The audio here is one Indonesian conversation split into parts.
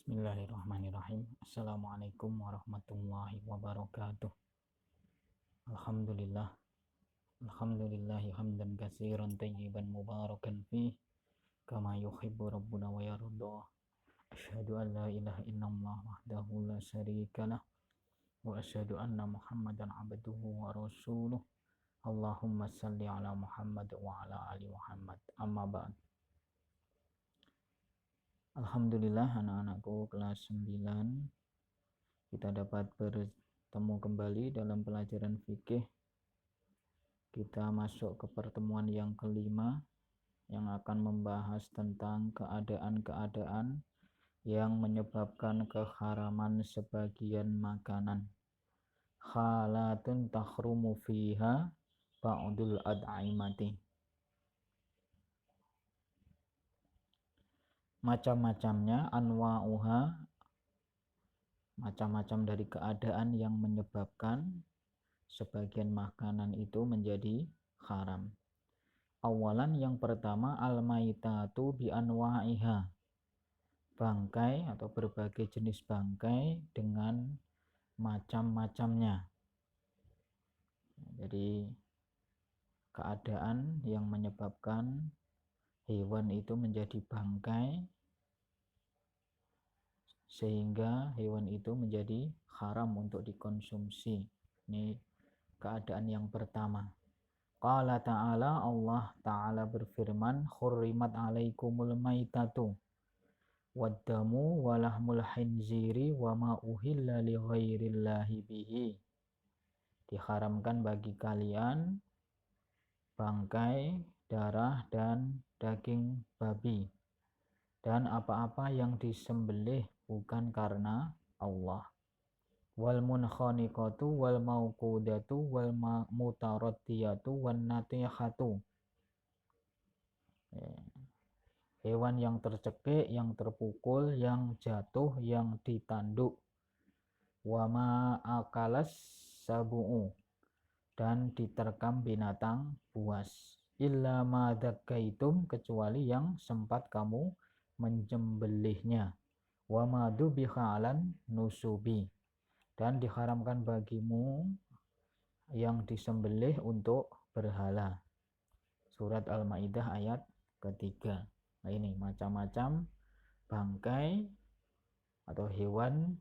Bismillahirrahmanirrahim. Assalamualaikum warahmatullahi wabarakatuh. Alhamdulillah. Alhamdulillahi hamdan katsiran tayyiban mubarakan fih kama yuhibbu rabbuna wa yarda. Asyhadu an la ilaha illallah wahdahu la syarikalah wa asyhadu anna Muhammadan abduhu wa rasuluh. Allahumma salli ala Muhammad wa ala ali Muhammad. Amma ba'd. Alhamdulillah anak-anakku kelas 9 kita dapat bertemu kembali dalam pelajaran fikih. Kita masuk ke pertemuan yang kelima yang akan membahas tentang keadaan-keadaan yang menyebabkan keharaman sebagian makanan. Halatun tahrumu fiha ba'dul ad'imati. Macam-macamnya, anwa'uha, macam-macam dari keadaan yang menyebabkan sebagian makanan itu menjadi haram. Awalan yang pertama, al-maitatu bi anwa'iha, bangkai atau berbagai jenis bangkai dengan macam-macamnya. Jadi keadaan yang menyebabkan hewan itu menjadi bangkai sehingga hewan itu menjadi haram untuk dikonsumsi. Ini keadaan yang pertama. Qala ta'ala, Allah ta'ala berfirman, hurrimat alaikumul maitatu waddamu walahmul khinziri wa ma uhilla li ghairillahi bihi. Diharamkan bagi kalian bangkai, darah, dan daging babi dan apa-apa yang disembelih bukan karena Allah. Wal munkhaniqatu wal mauqudatu wal mutaraddiyatu wan natihatu. Hewan yang tercekik, yang terpukul, yang jatuh, yang ditanduk. Wa ma akalas sabu'u, dan diterkam binatang buas. Illa ma dzakaitum, kecuali yang sempat kamu menyembelihnya. Wa ma dzubiha 'alan nusubi, dan diharamkan bagimu yang disembelih untuk berhala. Surat Al-Maidah ayat ketiga. Nah, ini macam-macam bangkai atau hewan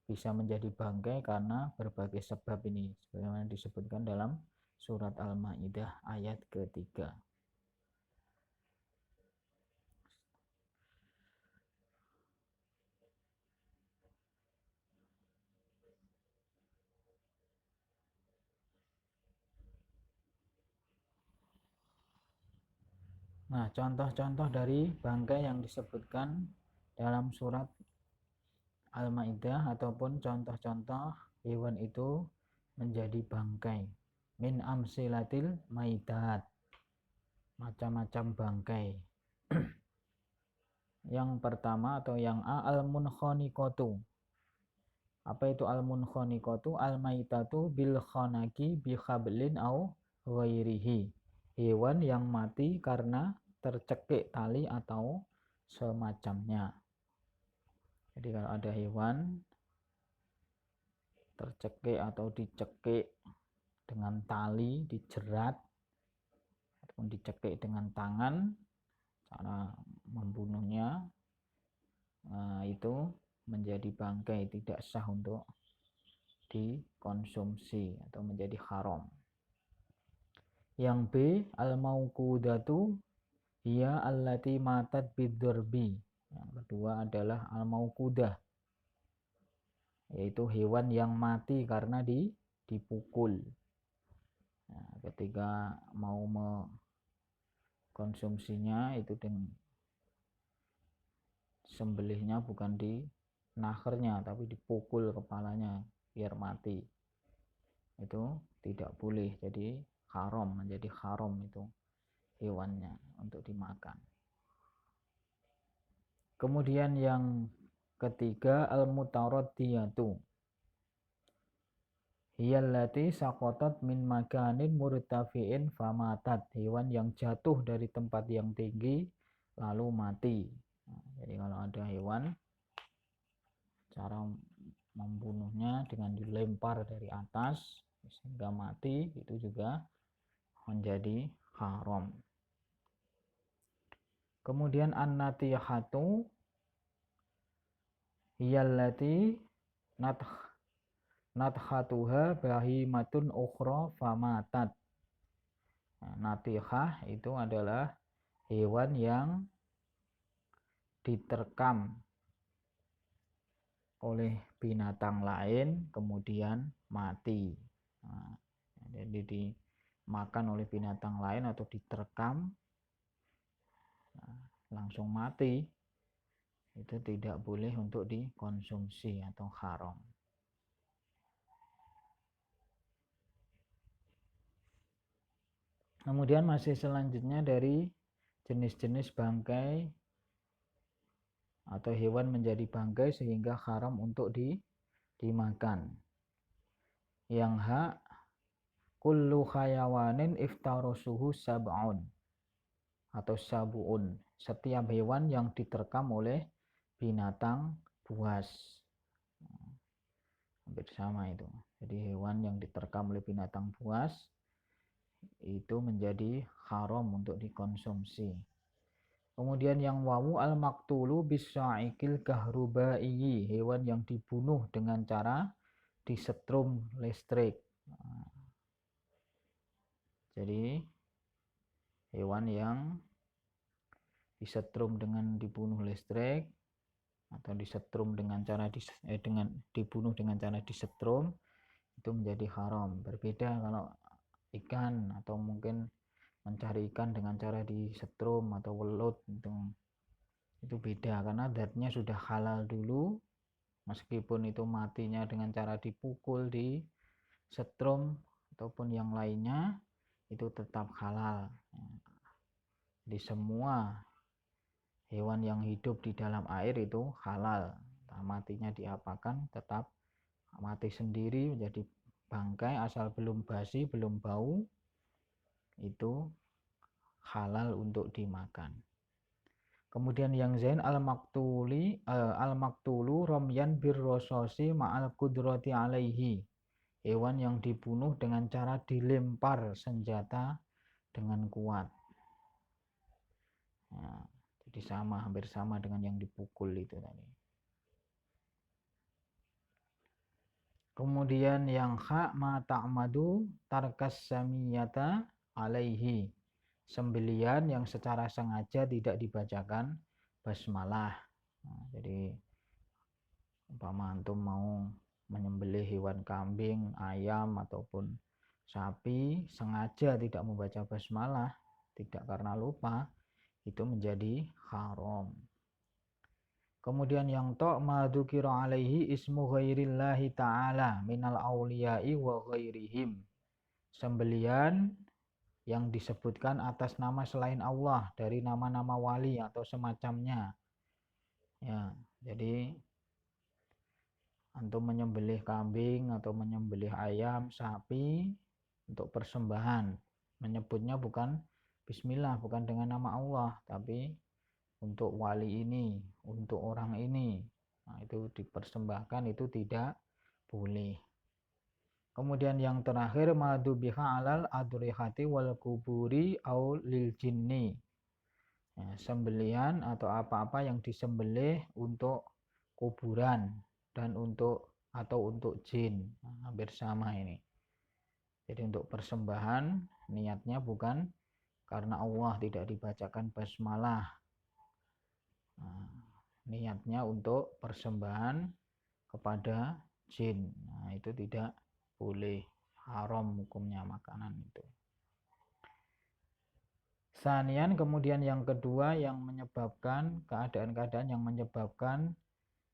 bisa menjadi bangkai karena berbagai sebab ini, sebagaimana disebutkan dalam surat Al-Maidah ayat ketiga. Nah, contoh-contoh dari bangkai yang disebutkan dalam surat Al-Maidah ataupun contoh-contoh hewan itu menjadi bangkai. Min amsilatil maitat, macam-macam bangkai. Yang pertama atau yang A, al-munkhaniqatu. Apa itu al-munkhaniqatu? Al-maitatu bil khanaki bi khablin au ghairihi. Hewan yang mati karena tercekik tali atau semacamnya. Jadi kalau ada hewan tercekik atau dicekik dengan tali, dijerat ataupun dicekik dengan tangan, cara membunuhnya itu menjadi bangkai, tidak sah untuk dikonsumsi atau menjadi haram. Yang B, al-mauqudatu hiya allati matat bidzarbi. Yang kedua adalah al-mauqudah, yaitu hewan yang mati karena dipukul. Nah, ketika mau mengkonsumsinya itu dengan sembelihnya bukan di nakernya tapi dipukul kepalanya biar mati. Itu tidak boleh, jadi haram, menjadi haram itu hewannya untuk dimakan. Kemudian yang ketiga, al-mutaraddiyatu hiyallati saqatat min makanin murtafi'in famatat, hewan yang jatuh dari tempat yang tinggi lalu mati. Nah, jadi kalau ada hewan cara membunuhnya dengan dilempar dari atas sehingga mati, itu juga menjadi haram. Kemudian an-natihatu hiyallati nathatuha bahimatun ukhra famatat. Nah, natihah itu adalah hewan yang diterkam oleh binatang lain kemudian mati. Nah, jadi dimakan oleh binatang lain atau diterkam langsung mati, itu tidak boleh untuk dikonsumsi atau haram. Kemudian masih selanjutnya dari jenis-jenis bangkai atau hewan menjadi bangkai sehingga haram untuk dimakan. Yang hak kullu khayawanin iftarosuhu sab'un atau sabuun, setiap hewan yang diterkam oleh binatang buas. Hampir sama itu. Jadi hewan yang diterkam oleh binatang buas itu menjadi haram untuk dikonsumsi. Kemudian yang wawu al-maktulu bisa'ikil kahrubai, hewan yang dibunuh dengan cara disetrum listrik. Jadi hewan yang disetrum dengan dibunuh listrik atau disetrum dengan cara dibunuh dengan cara disetrum, itu menjadi haram. Berbeda kalau ikan atau mungkin mencari ikan dengan cara disetrum atau welut, itu beda karena zatnya sudah halal dulu, meskipun itu matinya dengan cara dipukul, disetrum ataupun yang lainnya, itu tetap halal. Jadi semua hewan yang hidup di dalam air itu halal. Matinya diapakan tetap mati sendiri menjadi bangkai, asal belum basi, belum bau, itu halal untuk dimakan. Kemudian yang zain al-maktulu romyan birrososi ma'al kudrati alaihi, hewan yang dibunuh dengan cara dilempar senjata dengan kuat. Nah, jadi hampir sama dengan yang dipukul itu tadi. Kemudian yang hak ma ta'madu tarkas samiyata alaihi, sembelian yang secara sengaja tidak dibacakan basmalah. Nah, jadi umpama antum mau menyembelih hewan kambing, ayam ataupun sapi, sengaja tidak membaca basmalah, tidak karena lupa, itu menjadi haram. Kemudian yang madzukira alaihi ismu ghairillahi ta'ala minal auliyai wa ghairihim, sembelian yang disebutkan atas nama selain Allah dari nama-nama wali atau semacamnya. Ya, jadi antum menyembelih kambing atau menyembelih ayam, sapi untuk persembahan, menyebutnya bukan bismillah, bukan dengan nama Allah, tapi untuk wali ini, untuk orang ini. Nah, itu dipersembahkan, itu tidak boleh. Kemudian yang terakhir madzubiha alal adrihati wal kuburi au lil jinni. Ya, sembelihan atau apa-apa yang disembelih untuk kuburan dan untuk jin. Nah, hampir sama ini. Jadi untuk persembahan niatnya bukan karena Allah, tidak dibacakan basmalah. Nah, niatnya untuk persembahan kepada jin. Nah, itu tidak boleh, haram hukumnya makanan itu. Sanian, kemudian yang kedua yang menyebabkan keadaan-keadaan yang menyebabkan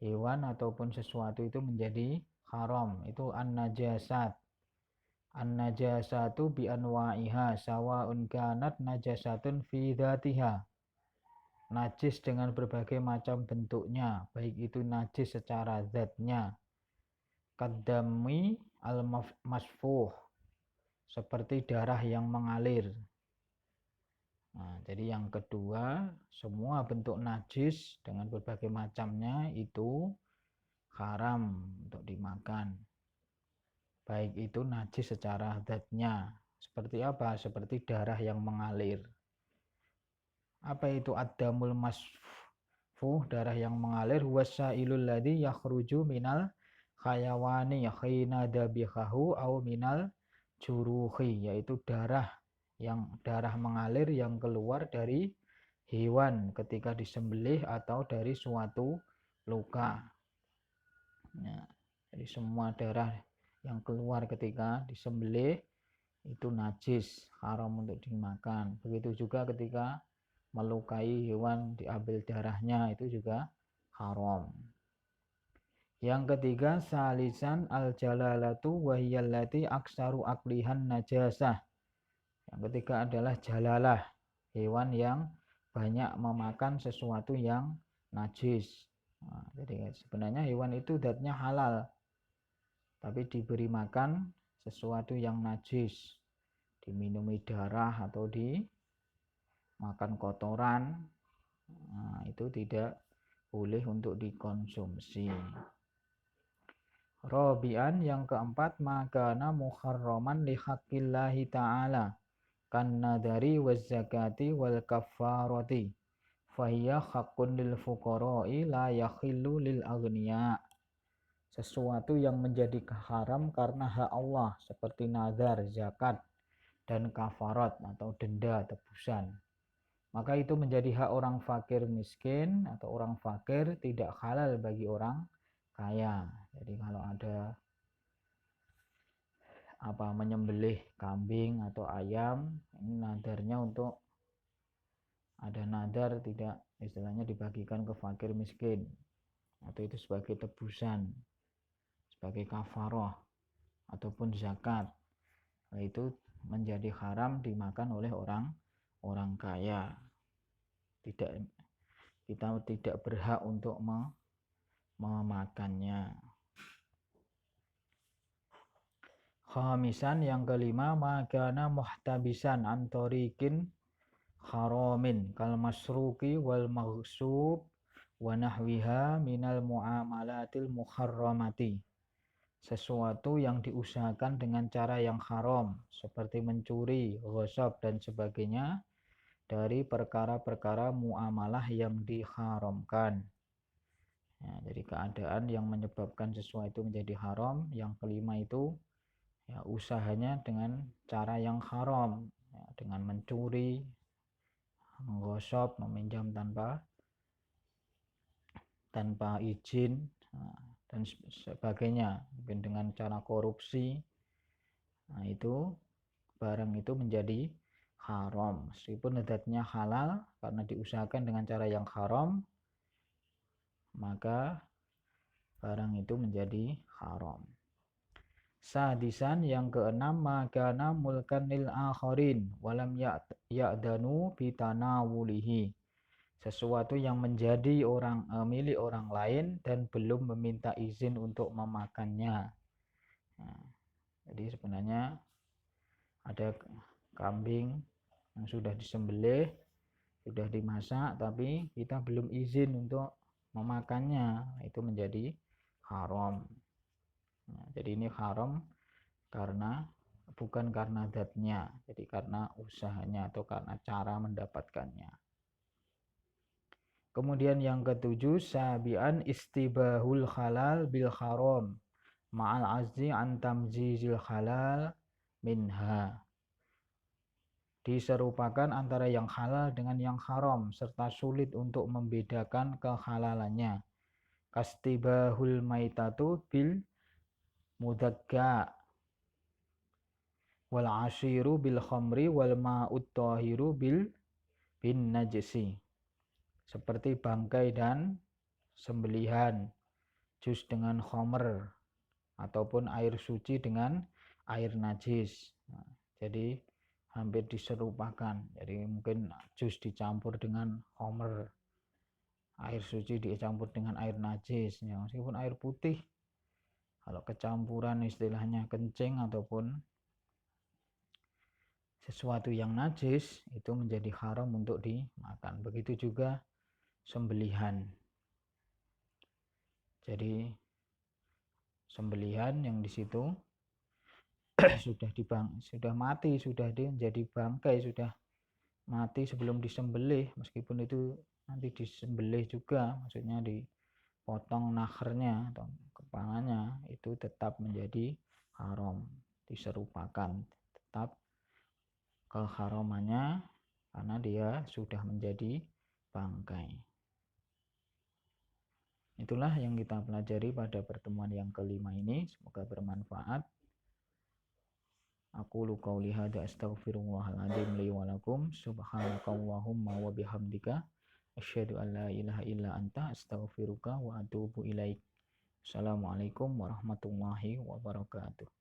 hewan ataupun sesuatu itu menjadi haram, itu an-najasat. An-najasatu bi anwa'iha sawa'un kanat najasatun fi dzatiha. Najis dengan berbagai macam bentuknya, baik itu najis secara zatnya, kadami al-masfuh, seperti darah yang mengalir. Nah, jadi yang kedua, semua bentuk najis dengan berbagai macamnya itu haram untuk dimakan. Baik itu najis secara zatnya. Seperti apa? Seperti darah yang mengalir. Apa itu ad-damul masfuh? Darah yang mengalir. Wasailul ladzi yakhruju minal khayawani khina dabihahu au minal juruhi, yaitu darah mengalir yang keluar dari hewan ketika disembelih atau dari suatu luka. Ya, jadi semua darah yang keluar ketika disembelih itu najis, haram untuk dimakan. Begitu juga ketika melukai hewan, diambil darahnya, itu juga haram. Yang ketiga, salisan al-jalalatu wahiyallati aksaru aklihan najasah. Yang ketiga adalah jalalah, hewan yang banyak memakan sesuatu yang najis. Nah, jadi sebenarnya hewan itu zatnya halal, tapi diberi makan sesuatu yang najis, diminumi darah atau dimakan kotoran, nah, itu tidak boleh untuk dikonsumsi. Robian yang keempat, makana muharraman li haqqillahi ta'ala kan nadari waz zakati wal kafarati fahiya haqqun lil fuqara'i la yakhillu lil aghniya. Sesuatu yang menjadi haram karena hak Allah seperti nazar, zakat, dan kafarat atau denda tebusan, maka itu menjadi hak orang fakir miskin atau orang fakir, tidak halal bagi orang kaya. Jadi kalau ada menyembelih kambing atau ayam, ini nadarnya untuk ada nadar tidak istilahnya dibagikan ke fakir miskin, atau itu sebagai tebusan, sebagai kafarah ataupun zakat, nah, itu menjadi haram dimakan oleh orang kaya. Kita tidak berhak untuk memakannya. Khamisan yang kelima, makana muhtabisan antorikin haramin kal masruki wal maghsub wa nahwiha minal muamalatil muharramati. Sesuatu yang diusahakan dengan cara yang haram seperti mencuri, ghasab dan sebagainya dari perkara-perkara muamalah yang diharamkan. Ya, jadi keadaan yang menyebabkan sesuatu menjadi haram. Yang kelima itu ya, usahanya dengan cara yang haram, ya, dengan mencuri, menggosok, meminjam tanpa izin, dan sebagainya, mungkin dengan cara korupsi. Nah, itu barang itu menjadi haram meskipun zatnya halal, karena diusahakan dengan cara yang haram, maka barang itu menjadi haram. Sadisan yang keenam, makana mulkan lil akharin walam ya'danu bitanawulihi. Sesuatu yang menjadi milik orang lain dan belum meminta izin untuk memakannya. Nah, jadi sebenarnya ada kambing yang sudah disembelih, sudah dimasak, tapi kita belum izin untuk memakannya, itu menjadi haram. Nah, jadi ini haram bukan karena zatnya, jadi karena usahanya atau karena cara mendapatkannya. Kemudian yang ketujuh, sabian istibahul halal bil haram ma'al azzi an tamzizil halal minha. Diserupakan antara yang halal dengan yang haram serta sulit untuk membedakan kehalalannya. Kastibahul maitatu bil mudakka wal ashiru bil khamri wal ma'ud tahiru bin najisi. Seperti bangkai dan sembelihan, jus dengan khamr, ataupun air suci dengan air najis. Nah, jadi hampir diserupakan. Jadi mungkin jus dicampur dengan khamr, air suci dicampur dengan air najis, ya, meskipun air putih, kalau kecampuran istilahnya kencing ataupun sesuatu yang najis, itu menjadi haram untuk dimakan. Begitu juga sembelihan. Jadi sembelihan yang di situ sudah mati, sudah menjadi bangkai, sudah mati sebelum disembelih, meskipun itu nanti disembelih juga, maksudnya dipotong nahernya atau kepalanya, itu tetap menjadi haram, diserupakan tetap keharamannya karena dia sudah menjadi bangkai. Itulah yang kita pelajari pada pertemuan yang kelima ini, semoga bermanfaat. Aqulu qauli hadza astaghfirullahaladzim li wa lakum subhanakallahumma wa bihamdika asyhadu an la ilaha illa anta astaghfiruka wa atubu ilaik. Assalamualaikum warahmatullahi wabarakatuh.